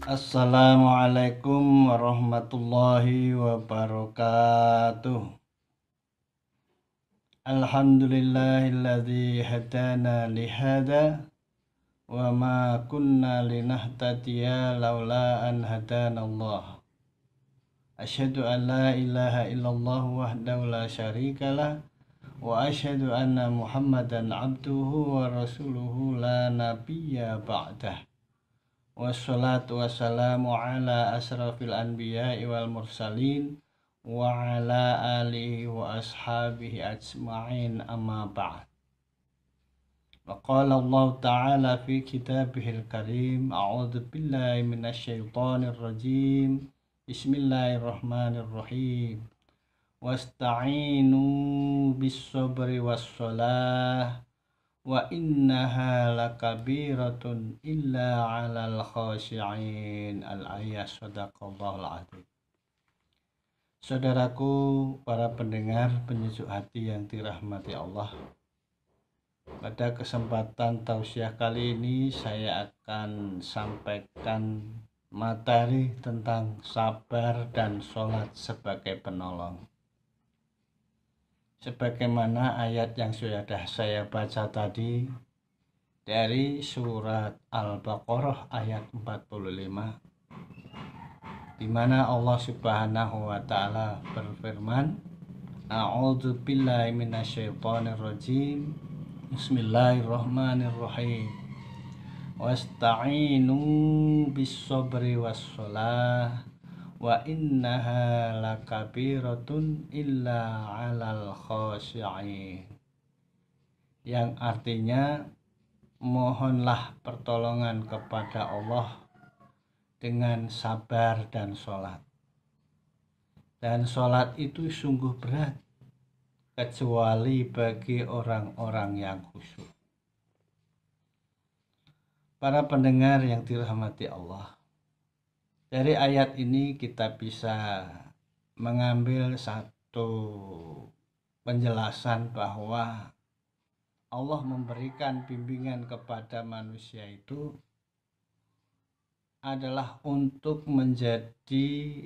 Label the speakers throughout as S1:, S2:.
S1: Assalamualaikum warahmatullahi wabarakatuh. Alhamdulillahilladzi hadana lihada wa ma kunna linahtadiya laula an hadanallah. Asyhadu an la ilaha illallah wahdahu la syarikalah wa asyhadu anna Muhammadan abduhu wa rasuluhu la nabiyya ba'dah. Wassalatu wassalamu ala asrafil anbiya'i wal mursalin wa ala alihi wa ashabihi ajma'in amma ba'd. Wa qala Allah ta'ala fi kitabihil karim, a'udzu billahi minasyaitonir rajim. Bismillahirrahmanirrahim. Wasta'inu bis sabri was shalah wa innaha lakabiratun illa 'alal khashi'in. Al-ayat. Shadaqallahul adzim. Saudaraku, para pendengar penyujuk hati yang dirahmati Allah, pada kesempatan tausiah kali ini saya akan sampaikan materi tentang sabar dan sholat sebagai penolong. Sebagaimana ayat yang sudah saya baca tadi dari surat Al-Baqarah ayat 45, di mana Allah Subhanahu wa taala berfirman, A'udzu billahi minasyaitonir rajim. Bismillahirrahmanirrahim. Wasta'inu bis sabri was shalah wa innaha lakabiratun illa 'alal khashi'in. Yang artinya, mohonlah pertolongan kepada Allah dengan sabar dan sholat. Dan sholat itu sungguh berat, kecuali bagi orang-orang yang khusyuk. Para pendengar yang dirahmati Allah, dari ayat ini kita bisa mengambil satu penjelasan bahwa Allah memberikan bimbingan kepada manusia itu adalah untuk menjadi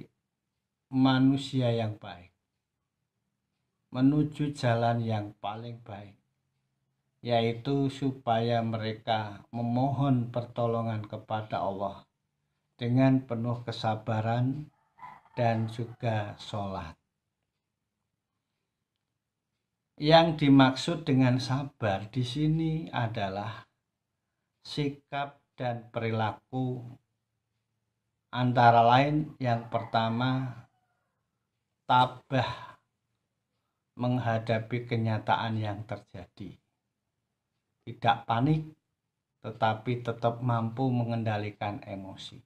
S1: manusia yang baik, menuju jalan yang paling baik, yaitu supaya mereka memohon pertolongan kepada Allah dengan penuh kesabaran dan juga sholat. Yang dimaksud dengan sabar di sini adalah sikap dan perilaku, antara lain yang pertama, tabah menghadapi kenyataan yang terjadi, tidak panik tetapi tetap mampu mengendalikan emosi.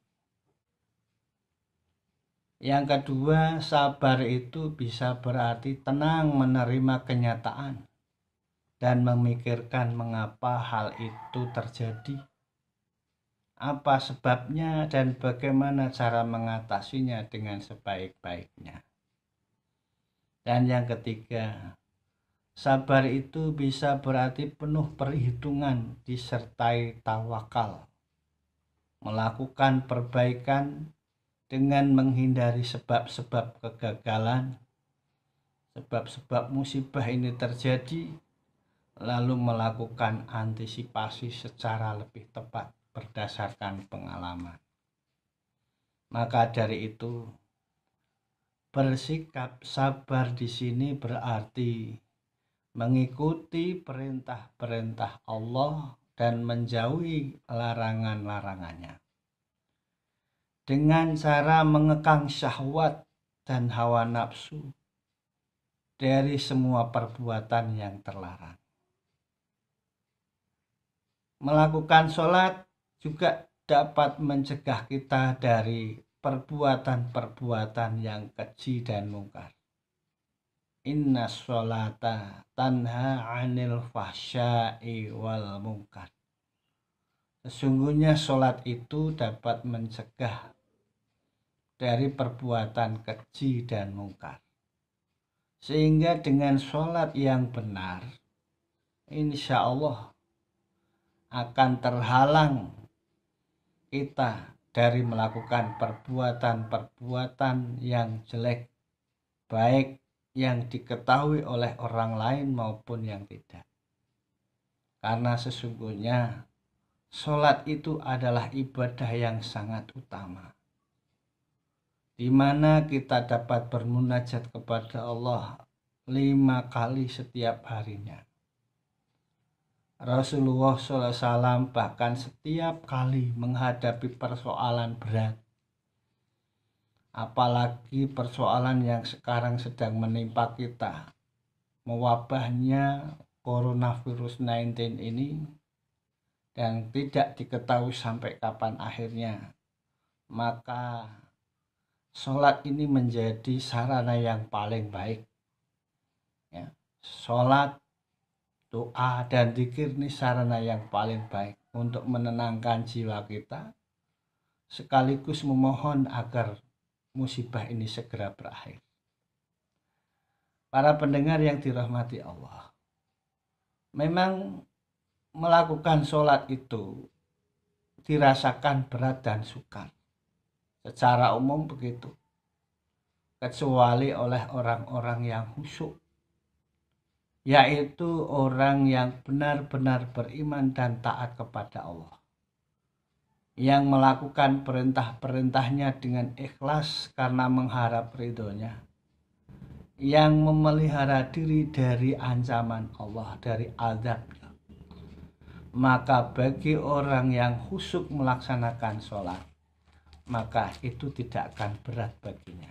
S1: Yang kedua, sabar itu bisa berarti tenang menerima kenyataan dan memikirkan mengapa hal itu terjadi, apa sebabnya, dan bagaimana cara mengatasinya dengan sebaik-baiknya. Dan yang ketiga, sabar itu bisa berarti penuh perhitungan disertai tawakal, melakukan perbaikan dengan menghindari sebab-sebab kegagalan, sebab-sebab musibah ini terjadi, lalu melakukan antisipasi secara lebih tepat berdasarkan pengalaman. Maka dari itu, bersikap sabar di sini berarti mengikuti perintah-perintah Allah dan menjauhi larangan-larangannya, dengan cara mengekang syahwat dan hawa nafsu dari semua perbuatan yang terlarang. Melakukan sholat juga dapat mencegah kita dari perbuatan-perbuatan yang keji dan mungkar. Inna sholata tanha 'anil fahsya'i wal munkar. Sesungguhnya sholat itu dapat mencegah dari perbuatan keji dan mungkar. Sehingga dengan sholat yang benar, insya Allah akan terhalang kita dari melakukan perbuatan-perbuatan yang jelek, baik yang diketahui oleh orang lain maupun yang tidak. Karena sesungguhnya sholat itu adalah ibadah yang sangat utama, di mana kita dapat bermunajat kepada Allah 5 kali setiap harinya. Rasulullah SAW bahkan setiap kali menghadapi persoalan berat, apalagi persoalan yang sekarang sedang menimpa kita, mewabahnya coronavirus 19 ini, dan tidak diketahui sampai kapan akhirnya, maka sholat ini menjadi sarana yang paling baik. Ya, sholat, doa, dan zikir ini sarana yang paling baik untuk menenangkan jiwa kita, sekaligus memohon agar musibah ini segera berakhir. Para pendengar yang dirahmati Allah, memang melakukan sholat itu dirasakan berat dan sukar. Secara umum begitu. Kecuali oleh orang-orang yang khusyuk, yaitu orang yang benar-benar beriman dan taat kepada Allah, yang melakukan perintah-perintahnya dengan ikhlas karena mengharap ridhonya, yang memelihara diri dari ancaman Allah, dari azab. Maka bagi orang yang khusyuk melaksanakan sholat, maka itu tidak akan berat baginya.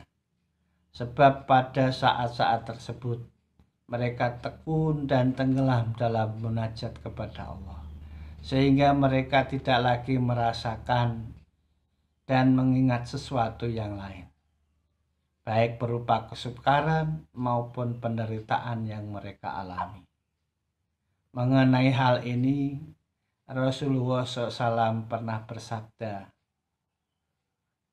S1: Sebab pada saat-saat tersebut mereka tekun dan tenggelam dalam munajat kepada Allah, sehingga mereka tidak lagi merasakan dan mengingat sesuatu yang lain, baik berupa kesukaran maupun penderitaan yang mereka alami. Mengenai hal ini, Rasulullah SAW pernah bersabda,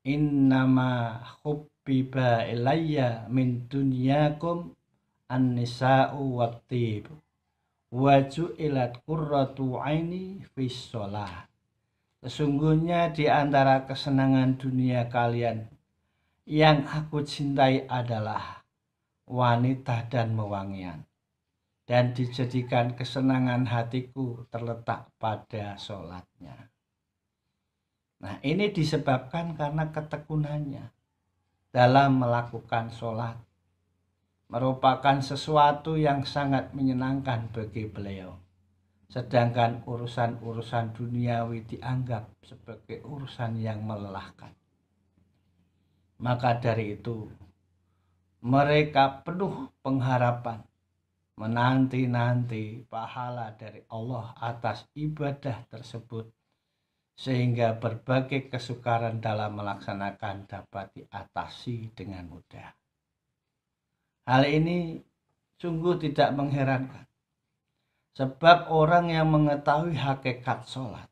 S1: "Innama hubbiba ilayya min dunyakum an-nisa'u wat-tib wa ju'ilat qurratu 'aini fis shalah." Sesungguhnya di antara kesenangan dunia kalian yang aku cintai adalah wanita dan wewangian, dan dijadikan kesenangan hatiku terletak pada sholatnya. Nah, ini disebabkan karena ketekunannya dalam melakukan sholat, merupakan sesuatu yang sangat menyenangkan bagi beliau. Sedangkan urusan-urusan duniawi dianggap sebagai urusan yang melelahkan. Maka dari itu, mereka penuh pengharapan, menanti-nanti pahala dari Allah atas ibadah tersebut, sehingga berbagai kesukaran dalam melaksanakan dapat diatasi dengan mudah. Hal ini sungguh tidak mengherankan, sebab orang yang mengetahui hakikat sholat,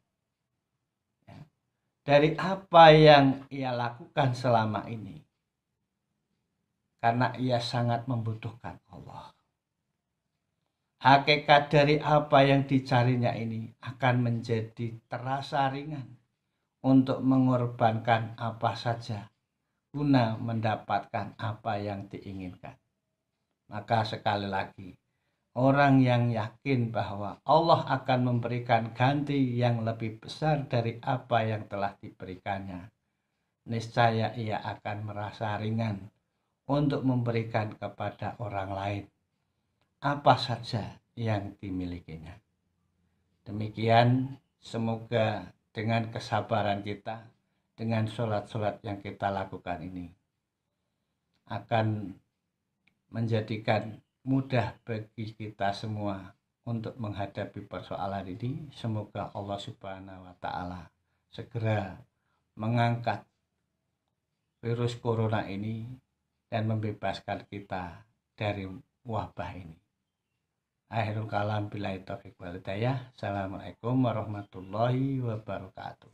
S1: dari apa yang ia lakukan selama ini, karena ia sangat membutuhkan Allah, hakikat dari apa yang dicarinya ini akan menjadi terasa ringan untuk mengorbankan apa saja guna mendapatkan apa yang diinginkan. Maka sekali lagi, orang yang yakin bahwa Allah akan memberikan ganti yang lebih besar dari apa yang telah diberikannya, niscaya ia akan merasa ringan untuk memberikan kepada orang lain apa saja yang dimilikinya. Demikian, semoga dengan kesabaran kita, dengan sholat-sholat yang kita lakukan ini, akan menjadikan mudah bagi kita semua untuk menghadapi persoalan ini. Semoga Allah Subhanahu wa Ta'ala segera mengangkat virus corona ini dan membebaskan kita dari wabah ini. Akhirul kalam billahi taufiq wal hidayah. Assalamualaikum warahmatullahi wabarakatuh.